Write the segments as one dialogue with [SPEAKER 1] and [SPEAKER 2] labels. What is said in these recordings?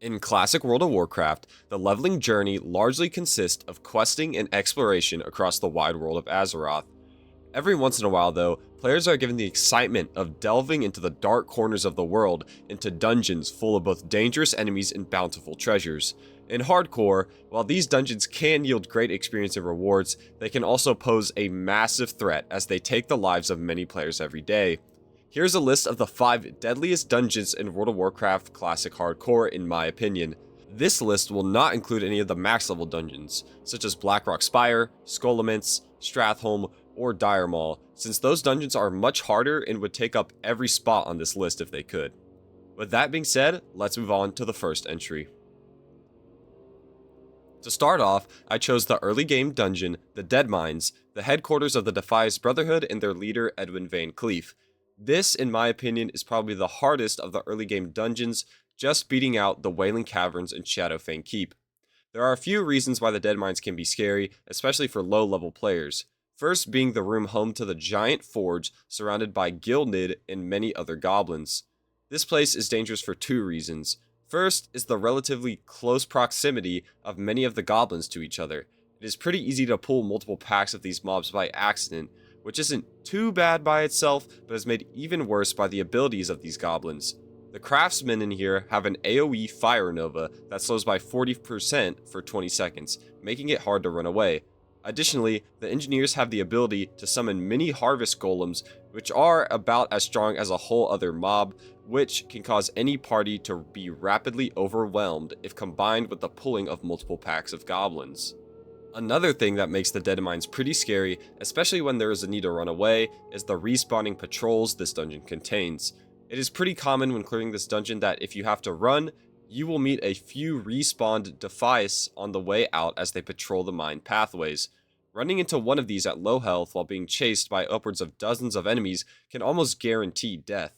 [SPEAKER 1] In classic World of Warcraft, the leveling journey largely consists of questing and exploration across the wide world of Azeroth. Every once in a while, though, players are given the excitement of delving into the dark corners of the world, into dungeons full of both dangerous enemies and bountiful treasures. In hardcore, while these dungeons can yield great experience and rewards, they can also pose a massive threat as they take the lives of many players every day. Here's a list of the 5 deadliest dungeons in World of Warcraft Classic Hardcore in my opinion. This list will not include any of the max level dungeons, such as Blackrock Spire, Skullaments, Stratholme, or Dire Maul, since those dungeons are much harder and would take up every spot on this list if they could. With that being said, let's move on to the first entry. To start off, I chose the early game dungeon, the Deadmines, the headquarters of the Defias Brotherhood and their leader Edwin Van Cleef. This, in my opinion, is probably the hardest of the early game dungeons, just beating out the Wailing Caverns and Shadowfang Keep. There are a few reasons why the Deadmines can be scary, especially for low level players. First being the room home to the giant forge surrounded by Gildnid and many other goblins. This place is dangerous for 2 reasons. First is the relatively close proximity of many of the goblins to each other. It is pretty easy to pull multiple packs of these mobs by accident, which isn't too bad by itself, but is made even worse by the abilities of these goblins. The craftsmen in here have an AoE Fire Nova that slows by 40% for 20 seconds, making it hard to run away. Additionally, the engineers have the ability to summon mini harvest golems, which are about as strong as a whole other mob, which can cause any party to be rapidly overwhelmed if combined with the pulling of multiple packs of goblins. Another thing that makes the Deadmines pretty scary, especially when there is a need to run away, is the respawning patrols this dungeon contains. It is pretty common when clearing this dungeon that if you have to run, you will meet a few respawned Defias on the way out as they patrol the mine pathways. Running into one of these at low health while being chased by upwards of dozens of enemies can almost guarantee death.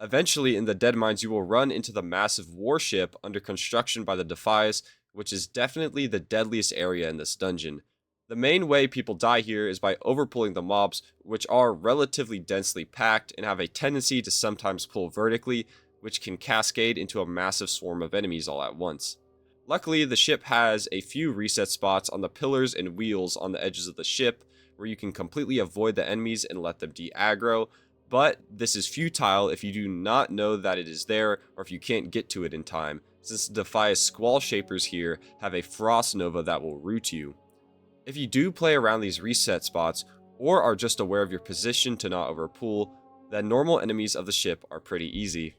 [SPEAKER 1] Eventually, in the Deadmines, you will run into the massive warship under construction by the Defias, which is definitely the deadliest area in this dungeon. The main way people die here is by overpulling the mobs, which are relatively densely packed and have a tendency to sometimes pull vertically, which can cascade into a massive swarm of enemies all at once. Luckily, the ship has a few reset spots on the pillars and wheels on the edges of the ship, where you can completely avoid the enemies and let them de-aggro, but this is futile if you do not know that it is there or if you can't get to it in time, since the Defias Squall Shapers here have a Frost Nova that will root you. If you do play around these reset spots, or are just aware of your position to not overpull, then normal enemies of the ship are pretty easy.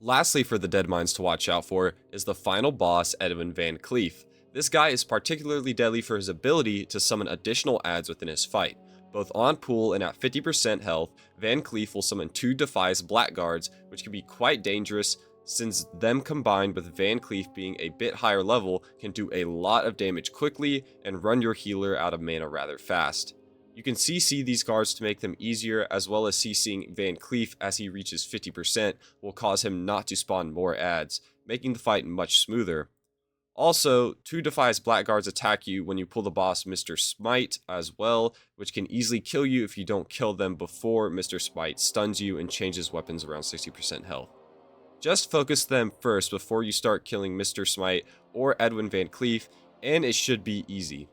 [SPEAKER 1] Lastly, for the Deadmines to watch out for is the final boss, Edwin Van Cleef. This guy is particularly deadly for his ability to summon additional adds within his fight. Both on pool and at 50% health, Van Cleef will summon 2 Defias Blackguards, which can be quite dangerous, since them combined with Van Cleef being a bit higher level can do a lot of damage quickly and run your healer out of mana rather fast. You can CC these guards to make them easier, as well as CCing Van Cleef as he reaches 50% will cause him not to spawn more adds, making the fight much smoother. Also, 2 Defias Blackguards attack you when you pull the boss Mr. Smite as well, which can easily kill you if you don't kill them before Mr. Smite stuns you and changes weapons around 60% health. Just focus them first before you start killing Mr. Smite or Edwin Van Cleef, and it should be easy.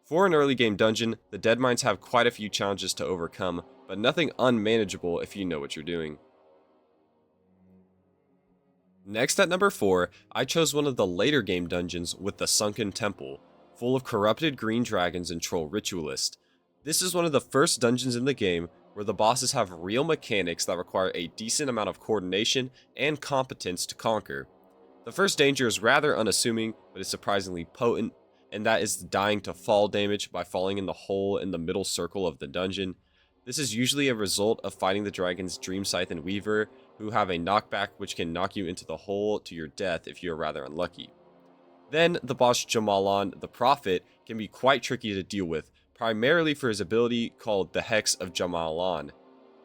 [SPEAKER 1] For an early game dungeon, the Deadmines have quite a few challenges to overcome, but nothing unmanageable if you know what you're doing. Next at number 4, I chose one of the later game dungeons with the Sunken Temple, full of corrupted green dragons and troll ritualists. This is one of the first dungeons in the game where the bosses have real mechanics that require a decent amount of coordination and competence to conquer. The first danger is rather unassuming, but is surprisingly potent, and that is dying to fall damage by falling in the hole in the middle circle of the dungeon. This is usually a result of fighting the dragons Dream Scythe and Weaver, who have a knockback which can knock you into the hole to your death if you are rather unlucky. Then, the boss Jamalan the Prophet can be quite tricky to deal with, primarily for his ability called the Hex of Jamalan.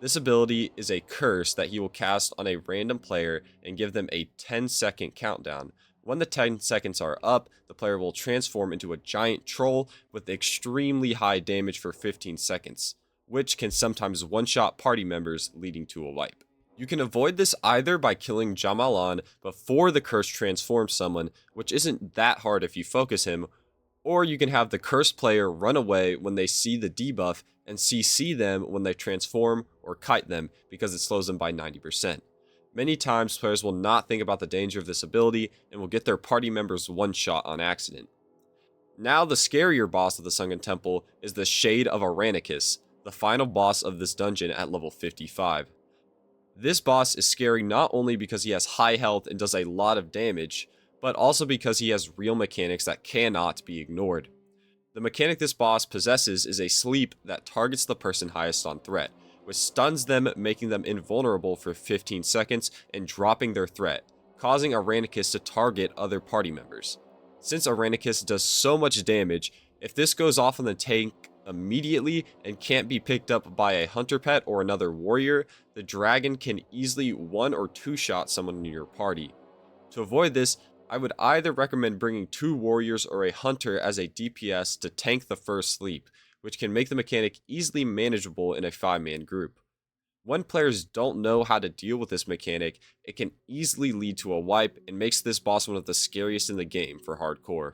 [SPEAKER 1] This ability is a curse that he will cast on a random player and give them a 10-second countdown. When the 10 seconds are up, the player will transform into a giant troll with extremely high damage for 15 seconds, which can sometimes one-shot party members, leading to a wipe. You can avoid this either by killing Jamalan before the curse transforms someone, which isn't that hard if you focus him, or you can have the cursed player run away when they see the debuff and CC them when they transform or kite them because it slows them by 90%. Many times players will not think about the danger of this ability and will get their party members one shot on accident. Now the scarier boss of the Sunken Temple is the Shade of Aranicus, the final boss of this dungeon at level 55. This boss is scary not only because he has high health and does a lot of damage, but also because he has real mechanics that cannot be ignored. The mechanic this boss possesses is a sleep that targets the person highest on threat, which stuns them, making them invulnerable for 15 seconds and dropping their threat, causing Aranicus to target other party members. Since Aranicus does so much damage, if this goes off on the tank immediately and can't be picked up by a hunter pet or another warrior, the dragon can easily one or two shot someone in your party. To avoid this, I would either recommend bringing 2 warriors or a hunter as a DPS to tank the first sleep, which can make the mechanic easily manageable in a 5-man group. When players don't know how to deal with this mechanic, it can easily lead to a wipe and makes this boss one of the scariest in the game for hardcore.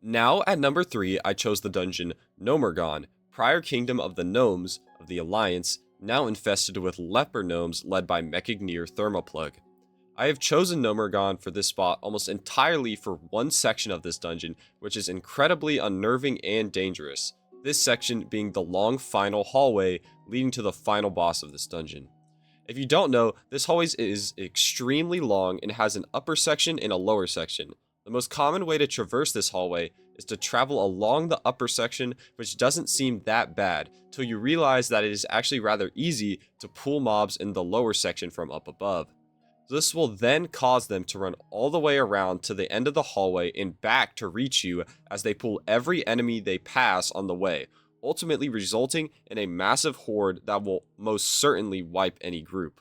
[SPEAKER 1] Now at number 3, I chose the dungeon Gnomeregan, prior kingdom of the gnomes of the Alliance, now infested with leper gnomes led by Mechagneer Thermoplug. I have chosen Gnomeregan for this spot almost entirely for one section of this dungeon, which is incredibly unnerving and dangerous. This section being the long final hallway leading to the final boss of this dungeon. If you don't know, this hallway is extremely long and has an upper section and a lower section. The most common way to traverse this hallway is to travel along the upper section, which doesn't seem that bad, till you realize that it is actually rather easy to pull mobs in the lower section from up above. This will then cause them to run all the way around to the end of the hallway and back to reach you as they pull every enemy they pass on the way, ultimately resulting in a massive horde that will most certainly wipe any group.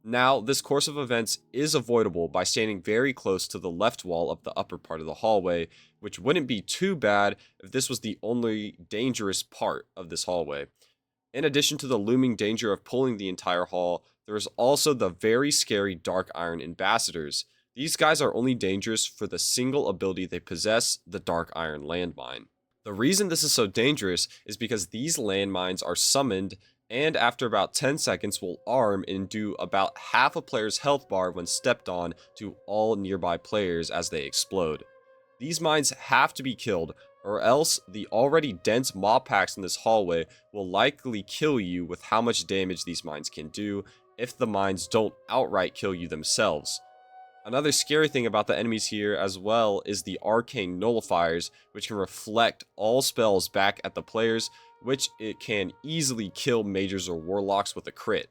[SPEAKER 1] Now, this course of events is avoidable by standing very close to the left wall of the upper part of the hallway, which wouldn't be too bad if this was the only dangerous part of this hallway. In addition to the looming danger of pulling the entire hall, there is also the very scary Dark Iron Ambassadors. These guys are only dangerous for the single ability they possess, the Dark Iron Landmine. The reason this is so dangerous is because these landmines are summoned and after about 10 seconds will arm and do about half a player's health bar when stepped on to all nearby players as they explode. These mines have to be killed, or else the already dense mob packs in this hallway will likely kill you with how much damage these mines can do if the mines don't outright kill you themselves. Another scary thing about the enemies here as well is the arcane nullifiers, which can reflect all spells back at the players, which it can easily kill mages or warlocks with a crit.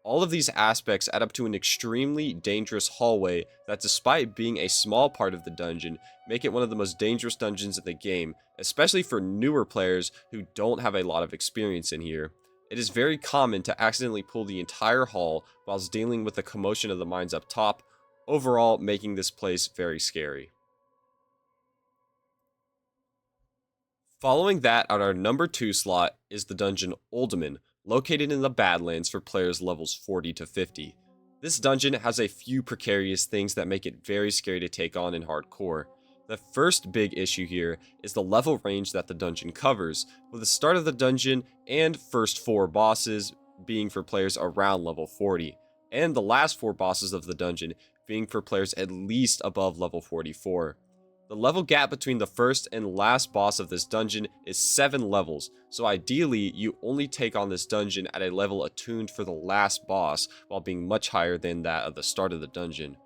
[SPEAKER 1] All of these aspects add up to an extremely dangerous hallway that, despite being a small part of the dungeon, make it one of the most dangerous dungeons in the game, especially for newer players who don't have a lot of experience in here. It is very common to accidentally pull the entire hall whilst dealing with the commotion of the mines up top, overall making this place very scary. Following that at our number 2 slot is the dungeon Uldaman, located in the Badlands for players levels 40 to 50. This dungeon has a few precarious things that make it very scary to take on in hardcore. The first big issue here is the level range that the dungeon covers, with the start of the dungeon and first 4 bosses being for players around level 40, and the last 4 bosses of the dungeon being for players at least above level 44. The level gap between the first and last boss of this dungeon is 7 levels, so ideally you only take on this dungeon at a level attuned for the last boss while being much higher than that of the start of the dungeon.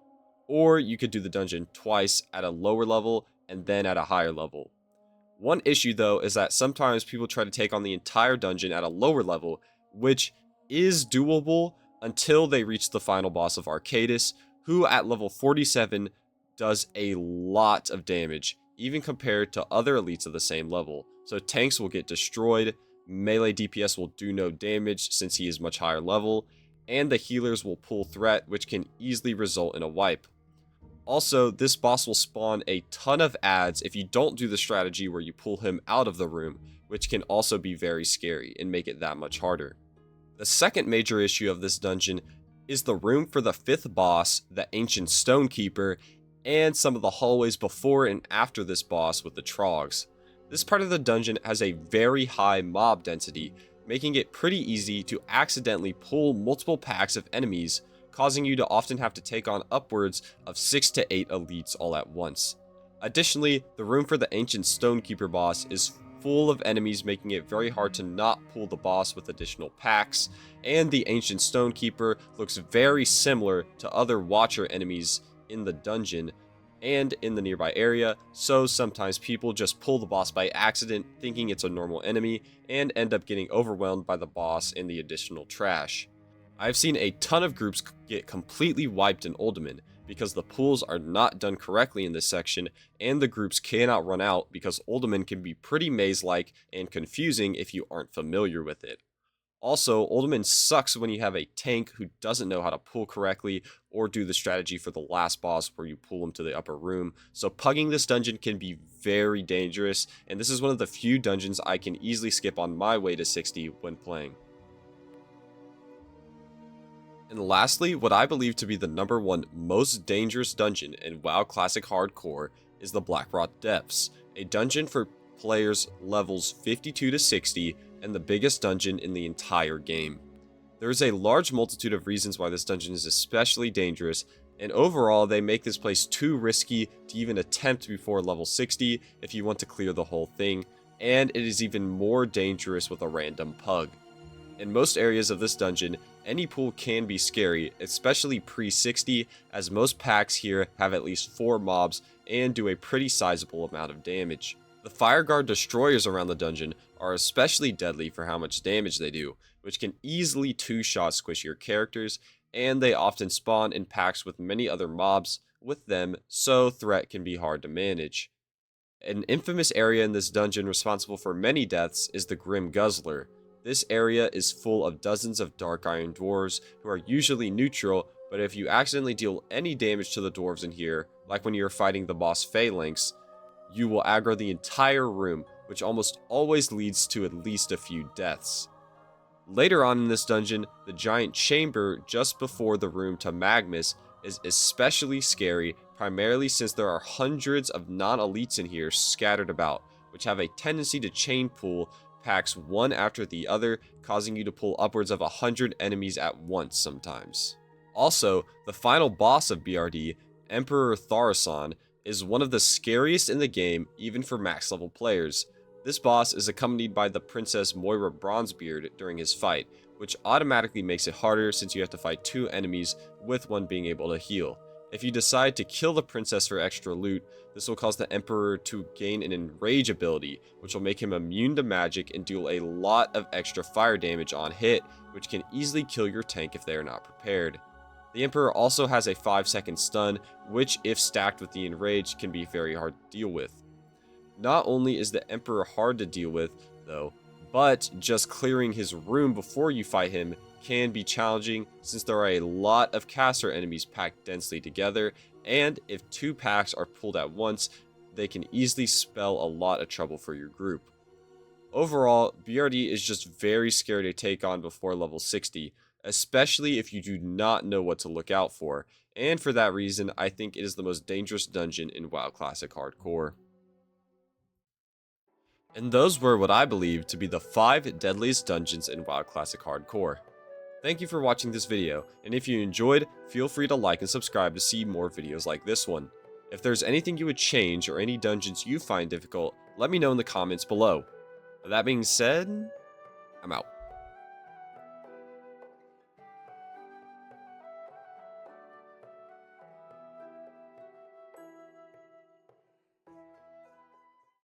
[SPEAKER 1] Or you could do the dungeon twice at a lower level and then at a higher level. One issue though is that sometimes people try to take on the entire dungeon at a lower level, which is doable until they reach the final boss of Arcadis, who at level 47 does a lot of damage, even compared to other elites of the same level. So tanks will get destroyed, melee DPS will do no damage since he is much higher level, and the healers will pull threat, which can easily result in a wipe. Also, this boss will spawn a ton of adds if you don't do the strategy where you pull him out of the room, which can also be very scary and make it that much harder. The second major issue of this dungeon is the room for the 5th boss, the Ancient Stonekeeper, and some of the hallways before and after this boss with the Trogs. This part of the dungeon has a very high mob density, making it pretty easy to accidentally pull multiple packs of enemies, causing you to often have to take on upwards of 6 to 8 elites all at once. Additionally, the room for the Ancient Stonekeeper boss is full of enemies, making it very hard to not pull the boss with additional packs, and the Ancient Stonekeeper looks very similar to other Watcher enemies in the dungeon and in the nearby area, so sometimes people just pull the boss by accident thinking it's a normal enemy and end up getting overwhelmed by the boss and the additional trash. I've seen a ton of groups get completely wiped in Uldaman because the pulls are not done correctly in this section, and the groups cannot run out because Uldaman can be pretty maze-like and confusing if you aren't familiar with it. Also, Uldaman sucks when you have a tank who doesn't know how to pull correctly or do the strategy for the last boss where you pull him to the upper room, so pugging this dungeon can be very dangerous, and this is one of the few dungeons I can easily skip on my way to 60 when playing. And lastly, what I believe to be the number one most dangerous dungeon in WoW Classic Hardcore is the Blackrock Depths, a dungeon for players levels 52 to 60 and the biggest dungeon in the entire game. There is a large multitude of reasons why this dungeon is especially dangerous, and overall they make this place too risky to even attempt before level 60 if you want to clear the whole thing, and it is even more dangerous with a random pug. In most areas of this dungeon, any pool can be scary, especially pre-60, as most packs here have at least 4 mobs and do a pretty sizable amount of damage. The Fireguard destroyers around the dungeon are especially deadly for how much damage they do, which can easily 2-shot squish your characters, and they often spawn in packs with many other mobs with them, so threat can be hard to manage. An infamous area in this dungeon responsible for many deaths is the Grim Guzzler. This area is full of dozens of Dark Iron Dwarves who are usually neutral, but if you accidentally deal any damage to the dwarves in here, like when you're fighting the boss Phalanx, you will aggro the entire room, which almost always leads to at least a few deaths. Later on in this dungeon, the giant chamber just before the room to Magmus is especially scary, primarily since there are hundreds of non-elites in here scattered about, which have a tendency to chain pull packs one after the other, causing you to pull upwards of 100 enemies at once sometimes. Also, the final boss of BRD, Emperor Thaurissan, is one of the scariest in the game even for max level players. This boss is accompanied by the Princess Moira Bronzebeard during his fight, which automatically makes it harder since you have to fight 2 enemies with one being able to heal. If you decide to kill the princess for extra loot, this will cause the Emperor to gain an Enrage ability, which will make him immune to magic and deal a lot of extra fire damage on hit, which can easily kill your tank if they are not prepared. The Emperor also has a 5-second stun, which if stacked with the Enrage can be very hard to deal with. Not only is the Emperor hard to deal with, though, but just clearing his room before you fight him can be challenging since there are a lot of caster enemies packed densely together, and if 2 packs are pulled at once, they can easily spell a lot of trouble for your group. Overall, BRD is just very scary to take on before level 60, especially if you do not know what to look out for, and for that reason, I think it is the most dangerous dungeon in WoW Classic Hardcore. And those were what I believe to be the 5 deadliest dungeons in WoW Classic Hardcore. Thank you for watching this video, and if you enjoyed, feel free to like and subscribe to see more videos like this one. If there's anything you would change or any dungeons you find difficult, let me know in the comments below. With that being said, I'm out.